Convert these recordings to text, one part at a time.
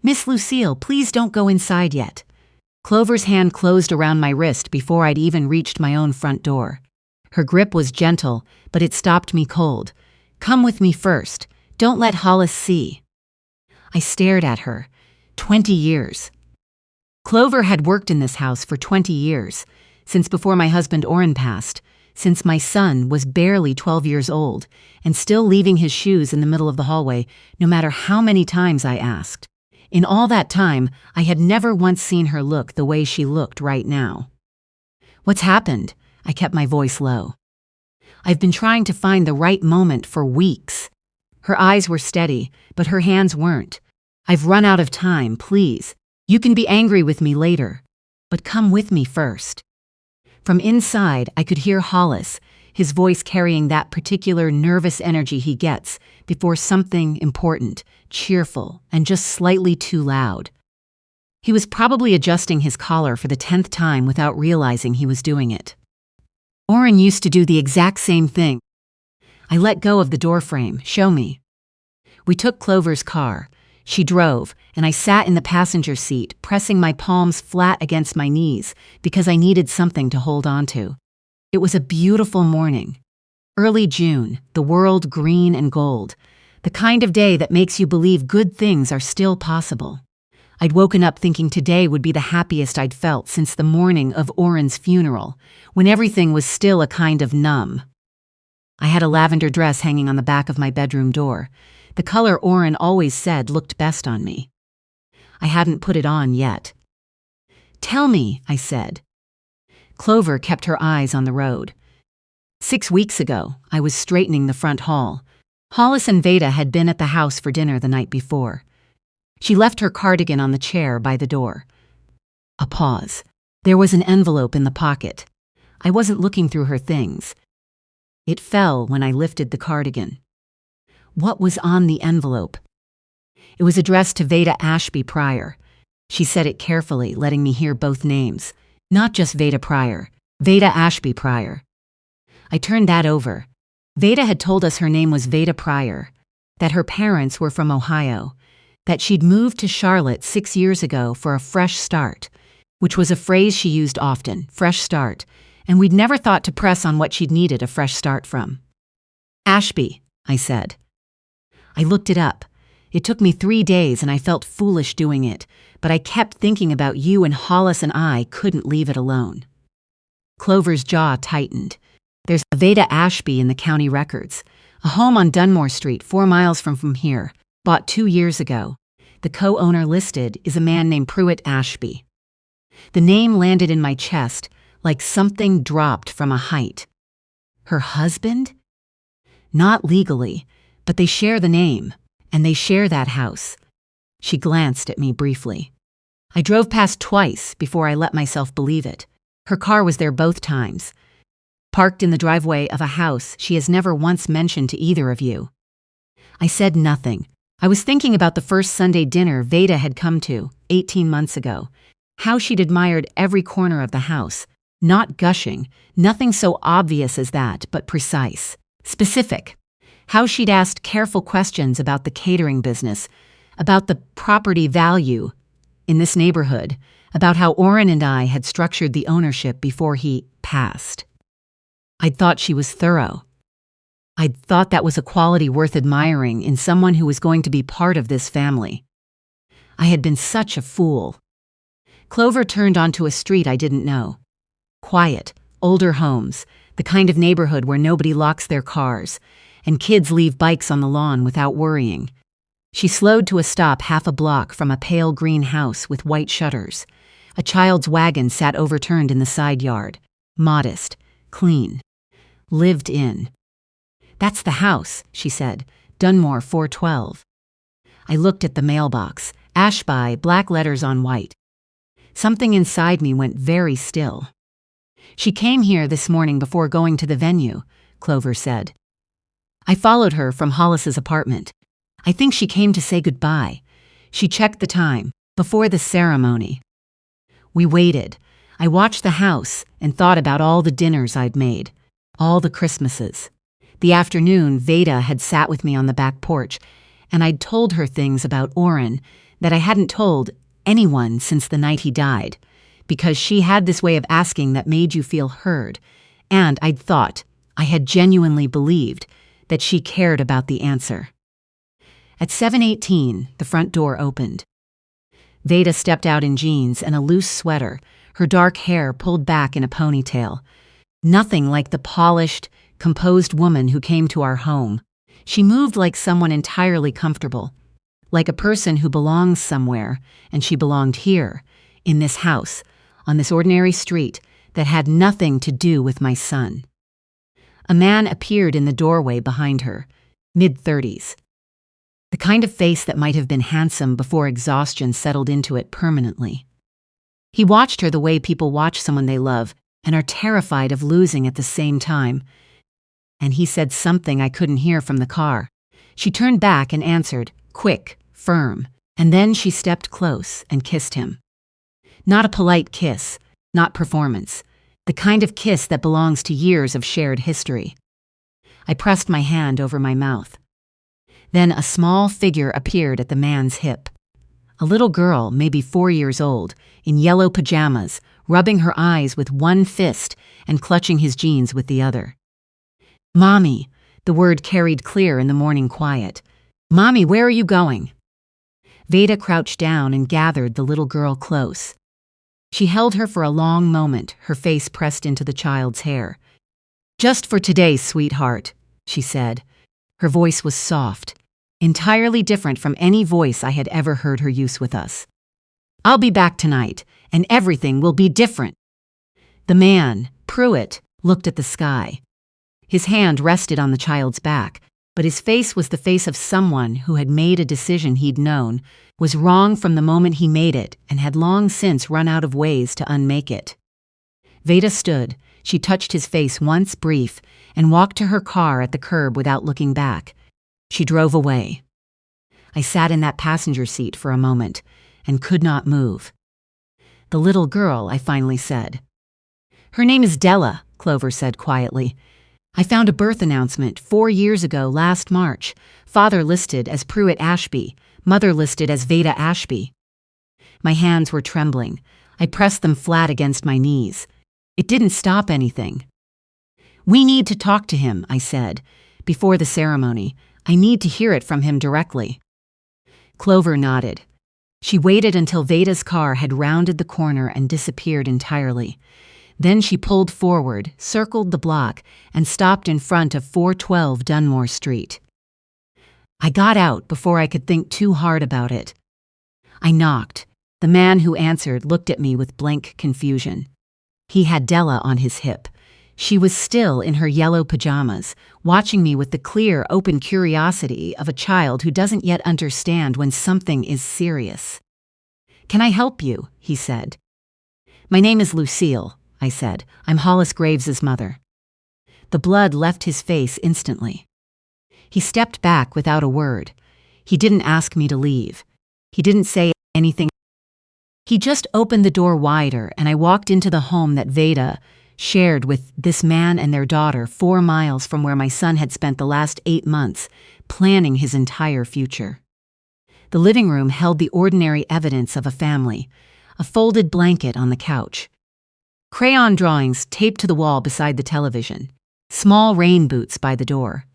Miss Lucille, please don't go inside yet. Clover's hand closed around my wrist before I'd even reached my own front door. Her grip was gentle, but it stopped me cold. Come with me first. Don't let Hollis see. I stared at her. 20 years. Clover had worked in this house for 20 years, since before my husband Orrin passed, since my son was barely 12 years old, and still leaving his shoes in the middle of the hallway, no matter how many times I asked. In all that time, I had never once seen her look the way she looked right now. What's happened? I kept my voice low. I've been trying to find the right moment for weeks. Her eyes were steady, but her hands weren't. I've run out of time, please. You can be angry with me later, but come with me first. From inside, I could hear Hollis, his voice carrying that particular nervous energy he gets before something important, cheerful, and just slightly too loud. He was probably adjusting his collar for the 10th time without realizing he was doing it. Orrin used to do the exact same thing. I let go of the doorframe. Show me. We took Clover's car. She drove, and I sat in the passenger seat, pressing my palms flat against my knees because I needed something to hold on to. It was a beautiful morning. Early June, the world green and gold. The kind of day that makes you believe good things are still possible. I'd woken up thinking today would be the happiest I'd felt since the morning of Orrin's funeral, when everything was still a kind of numb. I had a lavender dress hanging on the back of my bedroom door, the color Orrin always said looked best on me. I hadn't put it on yet. Tell me, I said. Clover kept her eyes on the road. 6 weeks ago, I was straightening the front hall. Hollis and Veda had been at the house for dinner the night before. She left her cardigan on the chair by the door. A pause. There was an envelope in the pocket. I wasn't looking through her things. It fell when I lifted the cardigan. What was on the envelope? It was addressed to Veda Ashby Pryor. She said it carefully, letting me hear both names. Not just Veda Pryor, Veda Ashby Pryor. I turned that over. Veda had told us her name was Veda Pryor, that her parents were from Ohio, that she'd moved to Charlotte 6 years ago for a fresh start, which was a phrase she used often, fresh start, and we'd never thought to press on what she'd needed a fresh start from. Ashby, I said. I looked it up. It took me 3 days and I felt foolish doing it, but I kept thinking about you and Hollis and I couldn't leave it alone. Clover's jaw tightened. There's a Veda Ashby in the county records, a home on Dunmore Street 4 miles from here, bought 2 years ago. The co-owner listed is a man named Pruitt Ashby. The name landed in my chest like something dropped from a height. Her husband? Not legally, but they share the name, and they share that house. She glanced at me briefly. I drove past twice before I let myself believe it. Her car was there both times, parked in the driveway of a house she has never once mentioned to either of you. I said nothing. I was thinking about the first Sunday dinner Veda had come to 18 months ago, how she'd admired every corner of the house, not gushing, nothing so obvious as that, but precise, specific. How she'd asked careful questions about the catering business, about the property value in this neighborhood, about how Orrin and I had structured the ownership before he passed. I'd thought she was thorough. I'd thought that was a quality worth admiring in someone who was going to be part of this family. I had been such a fool. Clover turned onto a street I didn't know. Quiet, older homes, the kind of neighborhood where nobody locks their cars, and kids leave bikes on the lawn without worrying. She slowed to a stop half a block from a pale green house with white shutters. A child's wagon sat overturned in the side yard. Modest, clean, lived in. That's the house, she said, Dunmore 412. I looked at the mailbox, Ashby, black letters on white. Something inside me went very still. She came here this morning before going to the venue, Clover said. I followed her from Hollis's apartment. I think she came to say goodbye. She checked the time, before the ceremony. We waited. I watched the house and thought about all the dinners I'd made, all the Christmases. The afternoon, Veda had sat with me on the back porch, and I'd told her things about Orrin, that I hadn't told anyone since the night he died, because she had this way of asking that made you feel heard, and I had genuinely believed, that she cared about the answer. At 7:18, the front door opened. Veda stepped out in jeans and a loose sweater, her dark hair pulled back in a ponytail. Nothing like the polished, composed woman who came to our home. She moved like someone entirely comfortable, like a person who belongs somewhere, and she belonged here, in this house, on this ordinary street that had nothing to do with my son. A man appeared in the doorway behind her, mid-30s. The kind of face that might have been handsome before exhaustion settled into it permanently. He watched her the way people watch someone they love and are terrified of losing at the same time. And he said something I couldn't hear from the car. She turned back and answered, quick, firm, and then she stepped close and kissed him. Not a polite kiss, not performance, the kind of kiss that belongs to years of shared history. I pressed my hand over my mouth. Then a small figure appeared at the man's hip. A little girl, maybe 4 years old, in yellow pajamas, rubbing her eyes with one fist and clutching his jeans with the other. "Mommy," the word carried clear in the morning quiet. "Mommy, where are you going?" Veda crouched down and gathered the little girl close. She held her for a long moment, her face pressed into the child's hair. "Just for today, sweetheart," she said. Her voice was soft, entirely different from any voice I had ever heard her use with us. "I'll be back tonight, and everything will be different." The man, Pruitt, looked at the sky. His hand rested on the child's back, but his face was the face of someone who had made a decision he'd known was wrong from the moment he made it and had long since run out of ways to unmake it. Veda stood. She touched his face once, brief, and walked to her car at the curb without looking back. She drove away. I sat in that passenger seat for a moment and could not move. "The little girl," I finally said. "Her name is Della," Clover said quietly. "I found a birth announcement 4 years ago last March. Father listed as Pruitt Ashby, mother listed as Veda Ashby." My hands were trembling. I pressed them flat against my knees. It didn't stop anything. "We need to talk to him," I said. "Before the ceremony, I need to hear it from him directly." Clover nodded. She waited until Veda's car had rounded the corner and disappeared entirely. Then she pulled forward, circled the block, and stopped in front of 412 Dunmore Street. I got out before I could think too hard about it. I knocked. The man who answered looked at me with blank confusion. He had Della on his hip. She was still in her yellow pajamas, watching me with the clear, open curiosity of a child who doesn't yet understand when something is serious. "Can I help you?" he said. "My name is Lucille," I said. "I'm Hollis Graves's mother." The blood left his face instantly. He stepped back without a word. He didn't ask me to leave. He didn't say anything. He just opened the door wider, and I walked into the home that Veda shared with this man and their daughter 4 miles from where my son had spent the last 8 months, planning his entire future. The living room held the ordinary evidence of a family, a folded blanket on the couch, crayon drawings taped to the wall beside the television, small rain boots by the door,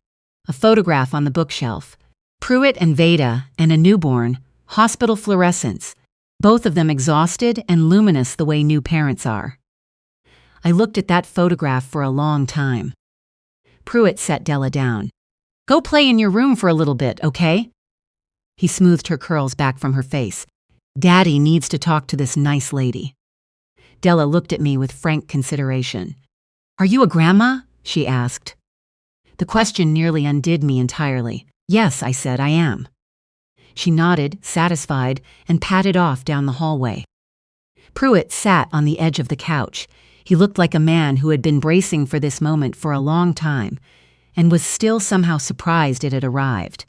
a photograph on the bookshelf, Pruitt and Veda and a newborn, hospital fluorescents, both of them exhausted and luminous the way new parents are. I looked at that photograph for a long time. Pruitt set Della down. "Go play in your room for a little bit, okay?" He smoothed her curls back from her face. "Daddy needs to talk to this nice lady." Della looked at me with frank consideration. "Are you a grandma?" she asked. The question nearly undid me entirely. "Yes," I said, "I am." She nodded, satisfied, and padded off down the hallway. Pruitt sat on the edge of the couch. He looked like a man who had been bracing for this moment for a long time, and was still somehow surprised it had arrived.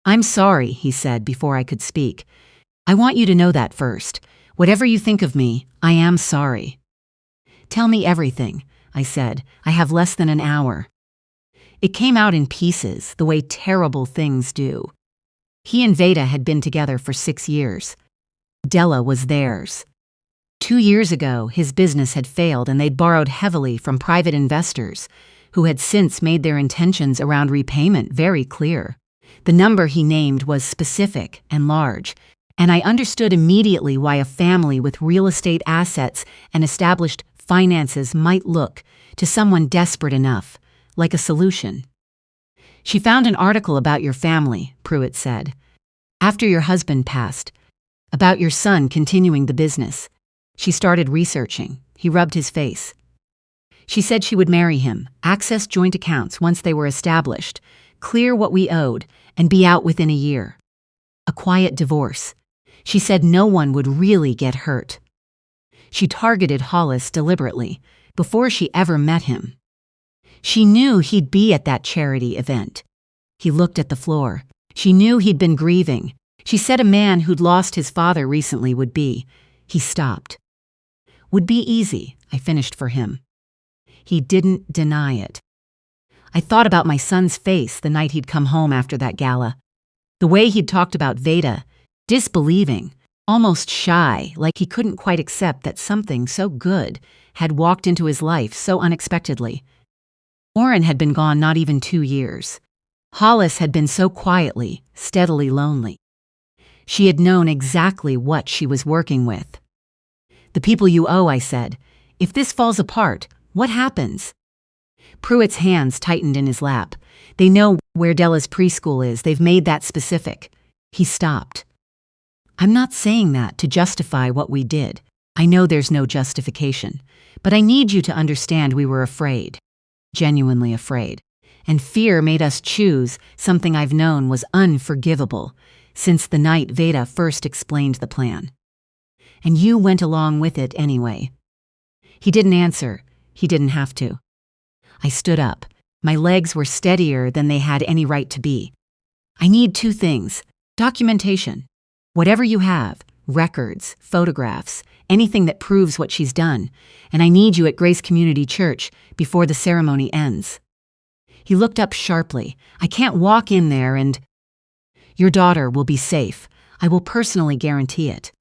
"I'm sorry," he said before I could speak. "I want you to know that first. Whatever you think of me, I am sorry." "Tell me everything," I said. "I have less than an hour." It came out in pieces, the way terrible things do. He and Veda had been together for 6 years. Della was theirs. 2 years ago, his business had failed and they'd borrowed heavily from private investors, who had since made their intentions around repayment very clear. The number he named was specific and large, and I understood immediately why a family with real estate assets and established finances might look to someone desperate enough, like a solution. "She found an article about your family," Pruitt said. "After your husband passed. About your son continuing the business. She started researching." He rubbed his face. "She said she would marry him, access joint accounts once they were established, clear what we owed, and be out within a year. A quiet divorce. She said no one would really get hurt. She targeted Hollis deliberately, before she ever met him. She knew he'd be at that charity event." He looked at the floor. "She knew he'd been grieving. She said a man who'd lost his father recently would be." He stopped. "Would be easy," I finished for him. He didn't deny it. I thought about my son's face the night he'd come home after that gala. The way he'd talked about Veda, disbelieving, almost shy, like he couldn't quite accept that something so good had walked into his life so unexpectedly. Orrin had been gone not even 2 years. Hollis had been so quietly, steadily lonely. She had known exactly what she was working with. "The people you owe," I said. "If this falls apart, what happens?" Pruitt's hands tightened in his lap. "They know where Della's preschool is. They've made that specific." He stopped. "I'm not saying that to justify what we did. I know there's no justification. But I need you to understand we were afraid. Genuinely afraid. And fear made us choose something I've known was unforgivable since the night Veda first explained the plan. And you went along with it anyway." He didn't answer. He didn't have to. I stood up. My legs were steadier than they had any right to be. "I need 2 things. Documentation. Whatever you have, records, photographs, anything that proves what she's done. And I need you at Grace Community Church before the ceremony ends." He looked up sharply. "I can't walk in there and—" "Your daughter will be safe. I will personally guarantee it."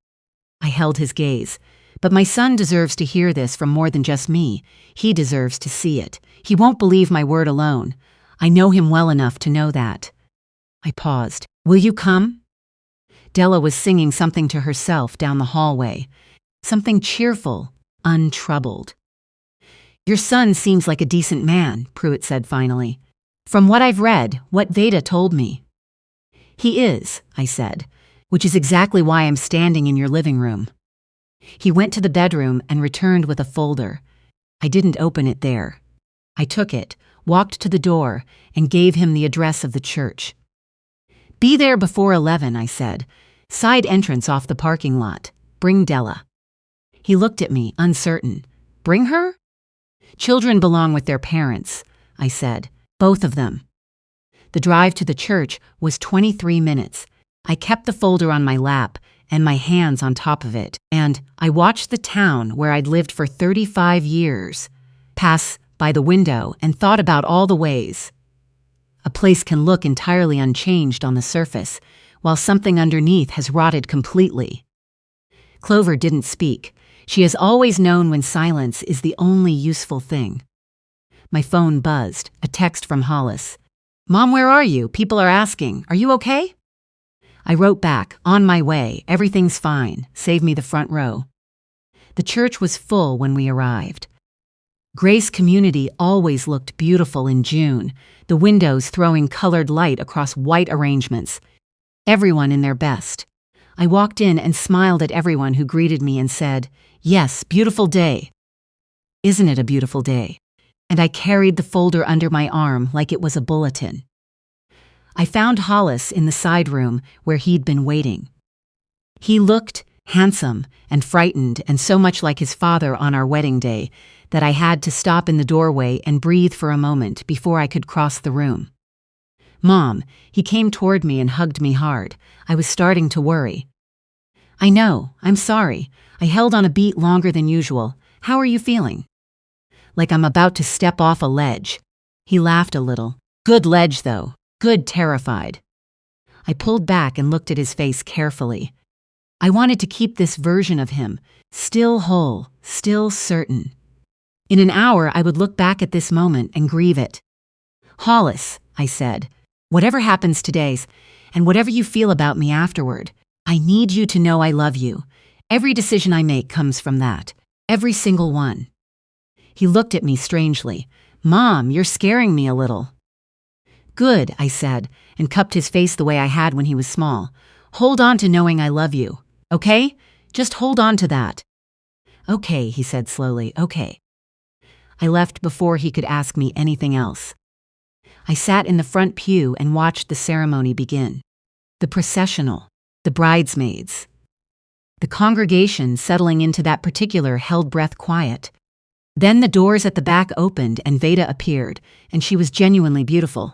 I held his gaze. "But my son deserves to hear this from more than just me. He deserves to see it. He won't believe my word alone. I know him well enough to know that." I paused. "Will you come?" Della was singing something to herself down the hallway. Something cheerful, untroubled. "Your son seems like a decent man," Pruitt said finally. "From what I've read, what Veda told me." "He is," I said, "which is exactly why I'm standing in your living room." He went to the bedroom and returned with a folder. I didn't open it there. I took it, walked to the door, and gave him the address of the church. "Be there before 11, I said. "Side entrance off the parking lot. Bring Della." He looked at me, uncertain. "Bring her?" "Children belong with their parents," I said. "Both of them." The drive to the church was 23 minutes. I kept the folder on my lap and my hands on top of it, and I watched the town where I'd lived for 35 years pass by the window and thought about all the ways a place can look entirely unchanged on the surface, while something underneath has rotted completely. Clover didn't speak. She has always known when silence is the only useful thing. My phone buzzed, a text from Hollis. "Mom, where are you? People are asking. Are you okay?" I wrote back, "On my way. Everything's fine. Save me the front row." The church was full when we arrived. Grace Community always looked beautiful in June, the windows throwing colored light across white arrangements. Everyone in their best. I walked in and smiled at everyone who greeted me and said, "Yes, beautiful day." Isn't it a beautiful day? And I carried the folder under my arm like it was a bulletin. I found Hollis in the side room where he'd been waiting. He looked handsome and frightened and so much like his father on our wedding day that I had to stop in the doorway and breathe for a moment before I could cross the room. "Mom," he came toward me and hugged me hard. I was starting to worry. "I know, I'm sorry. I held on a beat longer than usual. How are you feeling?" "Like I'm about to step off a ledge." He laughed a little. "Good ledge, though. Good terrified." I pulled back and looked at his face carefully. I wanted to keep this version of him, still whole, still certain. In an hour, I would look back at this moment and grieve it. "Hollis," I said, "whatever happens today, and whatever you feel about me afterward, I need you to know I love you. Every decision I make comes from that. Every single one." He looked at me strangely. "Mom, you're scaring me a little." "Good," I said, and cupped his face the way I had when he was small. "Hold on to knowing I love you, okay? Just hold on to that." "Okay," he said slowly, "okay." I left before he could ask me anything else. I sat in the front pew and watched the ceremony begin. The processional, the bridesmaids. The congregation settling into that particular held breath quiet. Then the doors at the back opened and Veda appeared, and she was genuinely beautiful.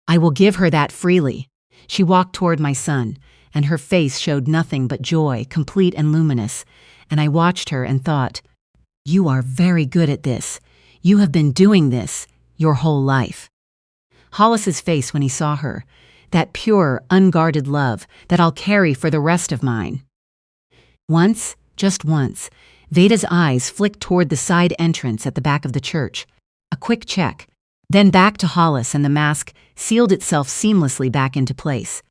I will give her that freely. She walked toward my son, and her face showed nothing but joy, complete and luminous, and I watched her and thought, "You are very good at this. You have been doing this your whole life." Hollis's face when he saw her, that pure, unguarded love that I'll carry for the rest of mine. Once, just once, Veda's eyes flicked toward the side entrance at the back of the church. A quick check, then back to Hollis, and the mask sealed itself seamlessly back into place.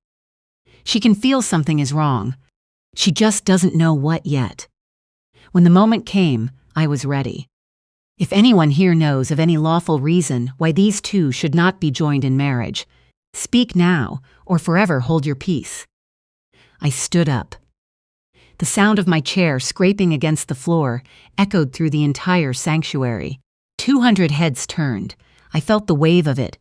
She can feel something is wrong. She just doesn't know what yet. When the moment came, I was ready. If anyone here knows of any lawful reason why these two should not be joined in marriage, speak now or forever hold your peace. I stood up. The sound of my chair scraping against the floor echoed through the entire sanctuary. 200 heads turned. I felt the wave of it.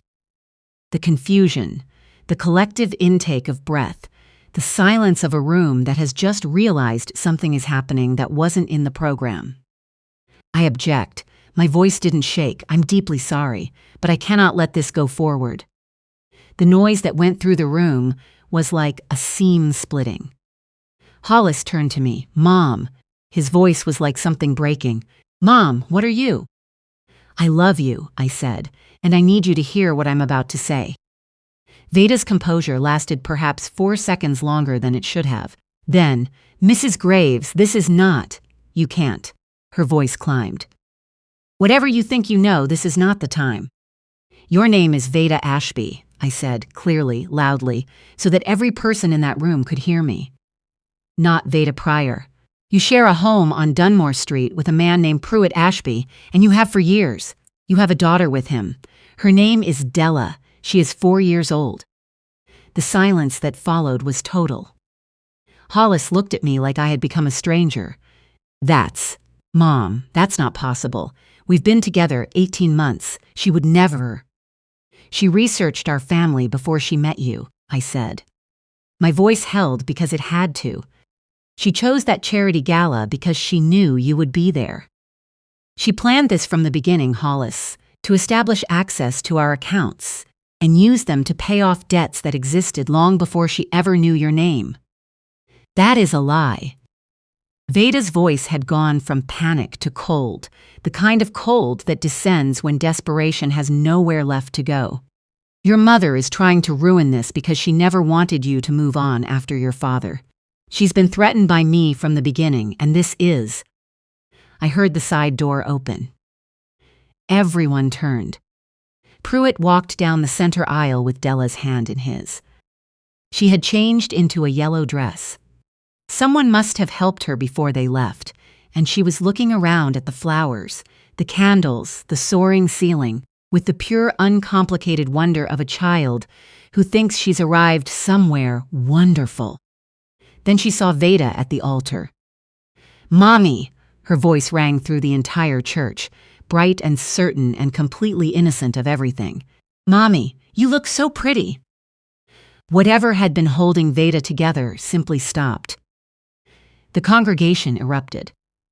The confusion, the collective intake of breath, the silence of a room that has just realized something is happening that wasn't in the program. I object. My voice didn't shake. "I'm deeply sorry, but I cannot let this go forward." The noise that went through the room was like a seam splitting. Hollis turned to me. "Mom." His voice was like something breaking. "Mom, what are you?" "I love you," I said, "and I need you to hear what I'm about to say." Veda's composure lasted perhaps 4 seconds longer than it should have. Then, "Mrs. Graves, this is not. You can't." Her voice climbed. "Whatever you think you know, this is not the time." "Your name is Veda Ashby," I said, clearly, loudly, so that every person in that room could hear me. "Not Veda Pryor. You share a home on Dunmore Street with a man named Pruitt Ashby, and you have for years. You have a daughter with him. Her name is Della. She is 4 years old." The silence that followed was total. Hollis looked at me like I had become a stranger. "Mom, that's not possible. We've been together 18 months. She would never." "She researched our family before she met you," I said. My voice held because it had to. "She chose that charity gala because she knew you would be there. She planned this from the beginning, Hollis, to establish access to our accounts and use them to pay off debts that existed long before she ever knew your name." "That is a lie." Veda's voice had gone from panic to cold, the kind of cold that descends when desperation has nowhere left to go. "Your mother is trying to ruin this because she never wanted you to move on after your father. She's been threatened by me from the beginning, and this is..." I heard the side door open. Everyone turned. Pruitt walked down the center aisle with Della's hand in his. She had changed into a yellow dress. Someone must have helped her before they left, and she was looking around at the flowers, the candles, the soaring ceiling, with the pure, uncomplicated wonder of a child who thinks she's arrived somewhere wonderful. Then she saw Veda at the altar. "Mommy!" Her voice rang through the entire church, bright and certain and completely innocent of everything. "Mommy, you look so pretty." Whatever had been holding Veda together simply stopped. The congregation erupted.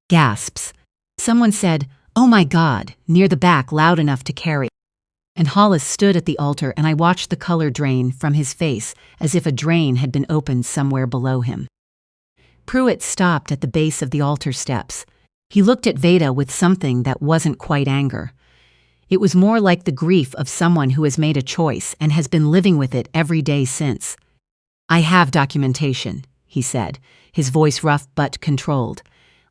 Gasps. Someone said, "Oh my God," near the back, loud enough to carry. And Hollis stood at the altar, and I watched the color drain from his face as if a drain had been opened somewhere below him. Pruitt stopped at the base of the altar steps. He looked at Veda with something that wasn't quite anger. It was more like the grief of someone who has made a choice and has been living with it every day since. I have documentation, he said, his voice rough but controlled.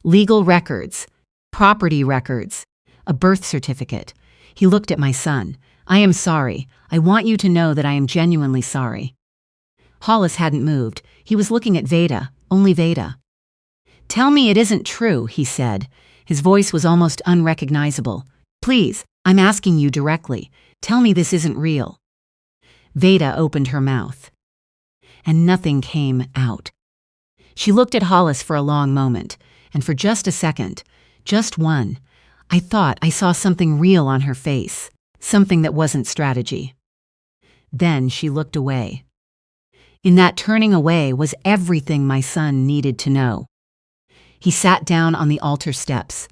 Legal records, property records, a birth certificate. He looked at my son. I am sorry. I want you to know that I am genuinely sorry. Hollis hadn't moved. He was looking at Veda, only Veda. Tell me it isn't true, he said. His voice was almost unrecognizable. Please, I'm asking you directly. Tell me this isn't real. Veda opened her mouth. And nothing came out. She looked at Hollis for a long moment, and for just a second, just one, I thought I saw something real on her face, something that wasn't strategy. Then she looked away. In that turning away was everything my son needed to know. He sat down on the altar steps.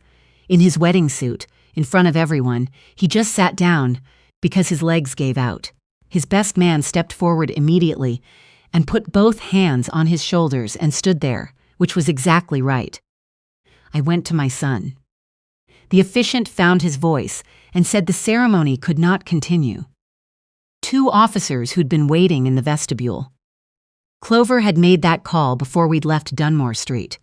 In his wedding suit, in front of everyone, he just sat down because his legs gave out. His best man stepped forward immediately and put both hands on his shoulders and stood there, which was exactly right. I went to my son. The officiant found his voice and said the ceremony could not continue. 2 officers who'd been waiting in the vestibule. Clover had made that call before we'd left Dunmore Street,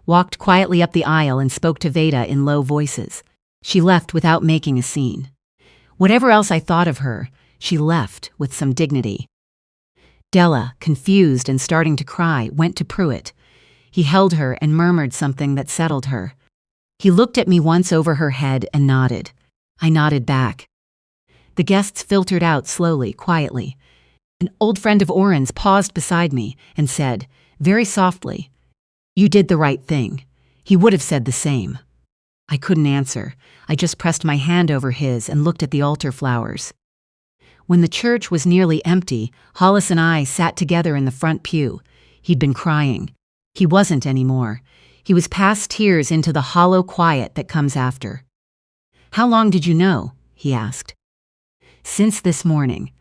walked quietly up the aisle and spoke to Veda in low voices. She left without making a scene. Whatever else I thought of her, she left with some dignity. Della, confused and starting to cry, went to Pruitt. He held her and murmured something that settled her. He looked at me once over her head and nodded. I nodded back. The guests filtered out slowly, quietly. An old friend of Oren's paused beside me and said, very softly, "You did the right thing." He would have said the same. I couldn't answer. I just pressed my hand over his and looked at the altar flowers. When the church was nearly empty, Hollis and I sat together in the front pew. He'd been crying. He wasn't anymore. He was past tears into the hollow quiet that comes after. "How long did you know?" he asked. "Since this morning.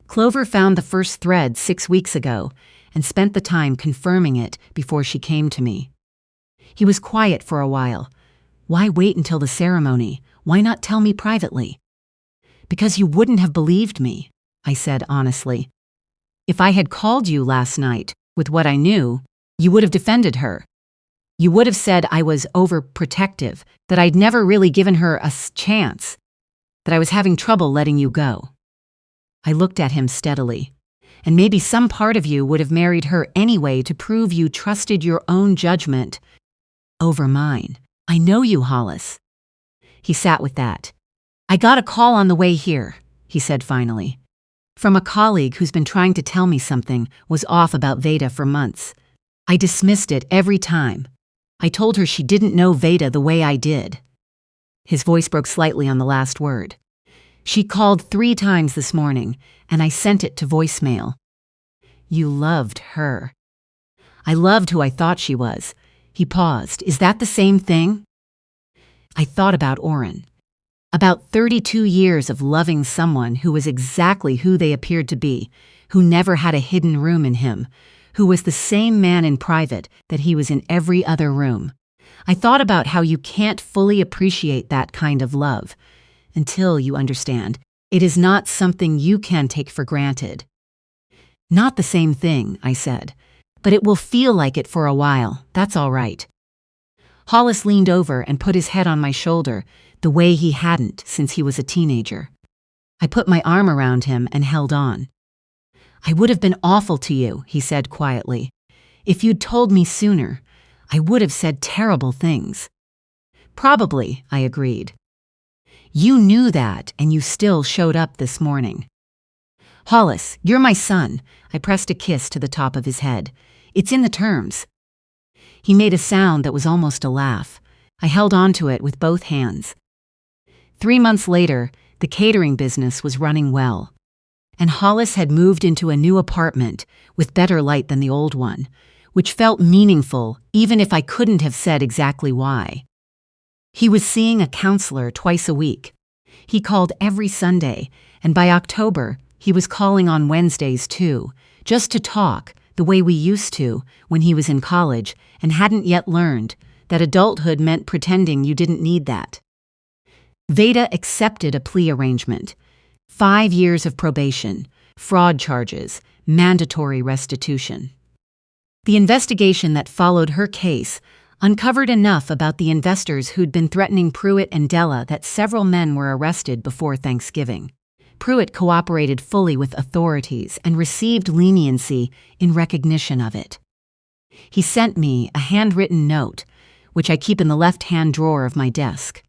Clover found the first thread 6 weeks ago and spent the time confirming it before she came to me." He was quiet for a while. "Why wait until the ceremony? Why not tell me privately?" "Because you wouldn't have believed me," I said honestly. "If I had called you last night with what I knew, you would have defended her. You would have said I was overprotective, that I'd never really given her a chance, that I was having trouble letting you go." I looked at him steadily. "And maybe some part of you would have married her anyway to prove you trusted your own judgment over mine. I know you, Hollis." He sat with that. "I got a call on the way here," he said finally, "from a colleague who's been trying to tell me something was off about Veda for months. I dismissed it every time. I told her she didn't know Veda the way I did." His voice broke slightly on the last word. "She called 3 times this morning, and I sent it to voicemail." "You loved her." "I loved who I thought she was." He paused. "Is that the same thing?" I thought about Oren. About 32 years of loving someone who was exactly who they appeared to be, who never had a hidden room in him, who was the same man in private that he was in every other room. I thought about how you can't fully appreciate that kind of love until you understand it is not something you can take for granted. "Not the same thing," I said, "but it will feel like it for a while. That's all right." Hollis leaned over and put his head on my shoulder, the way he hadn't since he was a teenager. I put my arm around him and held on. "I would have been awful to you," he said quietly. "If you'd told me sooner, I would have said terrible things." "Probably," I agreed. "You knew that, and you still showed up this morning." "Hollis, you're my son." I pressed a kiss to the top of his head. "It's in the terms." He made a sound that was almost a laugh. I held on to it with both hands. 3 months later, the catering business was running well, and Hollis had moved into a new apartment with better light than the old one, which felt meaningful even if I couldn't have said exactly why. He was seeing a counselor twice a week. He called every Sunday, and by October, he was calling on Wednesdays too, just to talk the way we used to when he was in college and hadn't yet learned that adulthood meant pretending you didn't need that. Veda accepted a plea arrangement. 5 years of probation, fraud charges, mandatory restitution. The investigation that followed her case uncovered enough about the investors who'd been threatening Pruitt and Della that several men were arrested before Thanksgiving. Pruitt cooperated fully with authorities and received leniency in recognition of it. He sent me a handwritten note, which I keep in the left-hand drawer of my desk.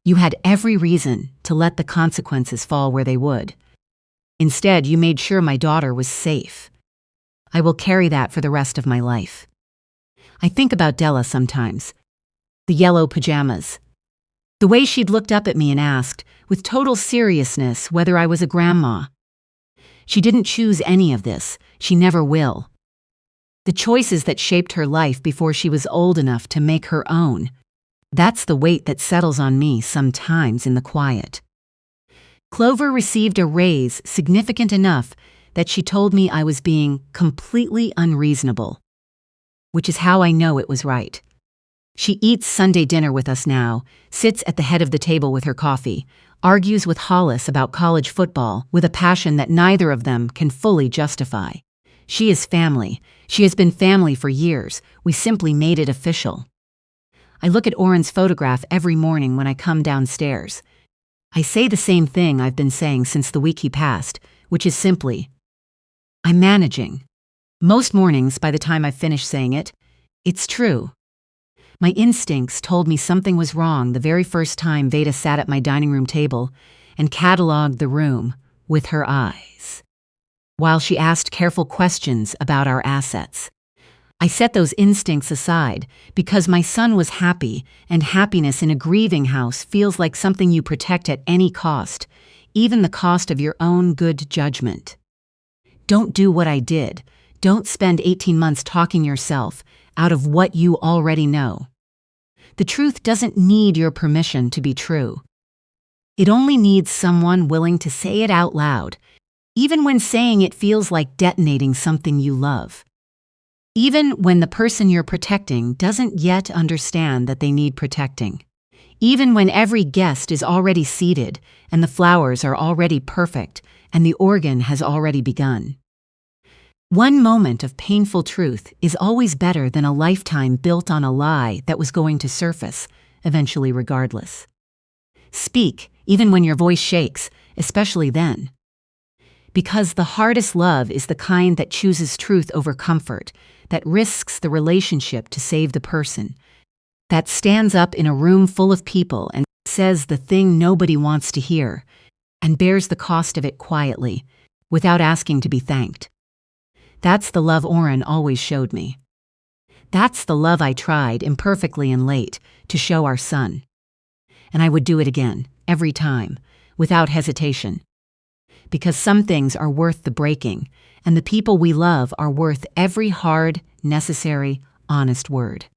You had every reason to let the consequences fall where they would. Instead, you made sure my daughter was safe. I will carry that for the rest of my life. I think about Della sometimes. The yellow pajamas. The way she'd looked up at me and asked, with total seriousness, whether I was a grandma. She didn't choose any of this. She never will. The choices that shaped her life before she was old enough to make her own. That's the weight that settles on me sometimes in the quiet. Clover received a raise significant enough that she told me I was being completely unreasonable, which is how I know it was right. She eats Sunday dinner with us now, sits at the head of the table with her coffee, argues with Hollis about college football with a passion that neither of them can fully justify. She is family. She has been family for years. We simply made it official. I look at Oren's photograph every morning when I come downstairs. I say the same thing I've been saying since the week he passed, which is simply, I'm managing. Most mornings, by the time I've finished saying it, it's true. My instincts told me something was wrong the very first time Veda sat at my dining room table and cataloged the room with her eyes, while she asked careful questions about our assets. I set those instincts aside because my son was happy, and happiness in a grieving house feels like something you protect at any cost, even the cost of your own good judgment. Don't do what I did. Don't spend 18 months talking yourself out of what you already know. The truth doesn't need your permission to be true. It only needs someone willing to say it out loud, even when saying it feels like detonating something you love. Even when the person you're protecting doesn't yet understand that they need protecting. Even when every guest is already seated and the flowers are already perfect and the organ has already begun. One moment of painful truth is always better than a lifetime built on a lie that was going to surface, eventually regardless. Speak, even when your voice shakes, especially then. Because the hardest love is the kind that chooses truth over comfort, that risks the relationship to save the person, that stands up in a room full of people and says the thing nobody wants to hear, and bears the cost of it quietly, without asking to be thanked. That's the love Oren always showed me. That's the love I tried, imperfectly and late, to show our son. And I would do it again, every time, without hesitation. Because some things are worth the breaking, and the people we love are worth every hard, necessary, honest word.